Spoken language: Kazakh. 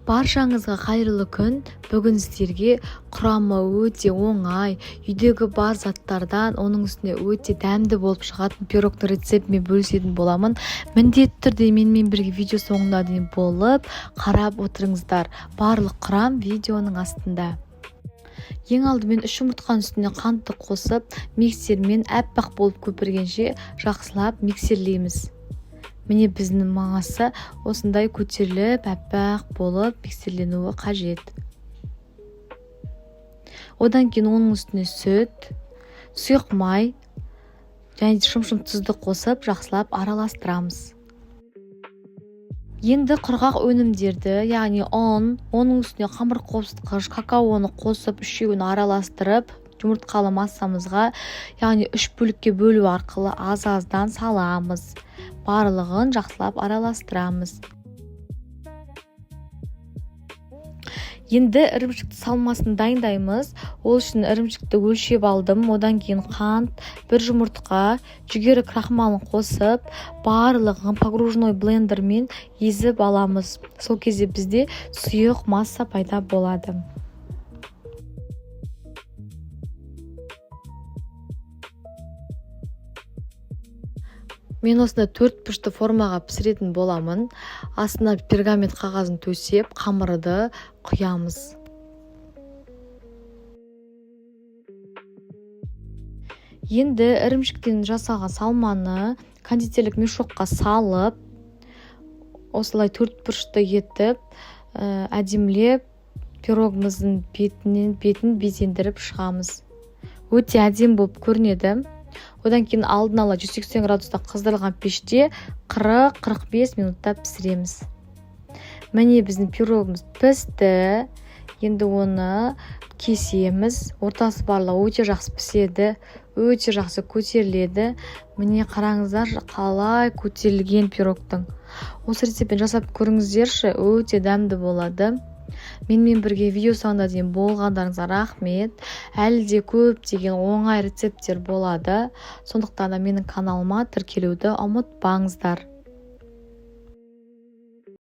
Баршаңызға қайырлы күн. Бүгін сіздерге құрамы өте оңай, үйдегі бар заттардан, оның үстіне өте дәмді болып шығатын пирогтың рецептімен бөлісетін боламын. Міндетті түрде менімен бірге видео соңына дейін болып қарап отырыңыздар. Барлық құрам видеоның астында. Ең алдымен 3 жұмыртқаның үстіне қантты қосып, миксермен аппақ болып көпіргенше жақсылап миксерлейміз. Міне біздің маңасы осындай көтеріліп, аппақ болып миксерленуі қажет. Одан кейін оның үстіне сүт, сұйық май және шым-шым тұзды қосып, жақсылап араластырамыз. Енді құрғақ өнімдерді, яғни ұн, оның үстіне қамыр қосқыш, какаоны қосып, үшеуін араластырып, жұмыртқалы массамызға, яғни 3 бөлікке бөлу арқылы аз-аздан саламыз. Барлығын жақсылап араластырамыз. Енді ірімшікті салмасын дайындаймыз. Ол үшін ірімшікті өлшеп алдым. Одан кейін қант, 1 жұмыртқа, жүгері крахмалын қосып, барлығын погружной блендермен езіп аламыз. Сол кезде бізде сұйық масса пайда болады. Мен осында 4 бұрышты формаға пісіретін боламын. Астына пергамент қағазын төсеп, қамырды құямыз. Енді ірімшіктен жасалған салманы кондитерлік мешокқа салып, осылай 4 бұрышты етіп, әдемілеп, пирогымыздың бетін безендіріп шығамыз. Өте әдем болып көрінеді. Одан кейін алдын ала 180 градуста қыздырылған пеште 40-45 минутта пісіреміз. Міне біздің пирогымыз пісті. Енді оны кесеміз. Ортасы барлығы өте жақсы піседі, өте жақсы көтеріледі. Міне қараңыздар, қалай көтерілген пирогтың. Осы рецептпен жасап көріңіздерші, өте дәмді болады. Менімен бірге видео соңына дейін болғандарыңызға рахмет. Әлі де көптеген оңай рецепттер болады. Сондықтан да менің каналыма тіркелуді ұмытпаңыздар.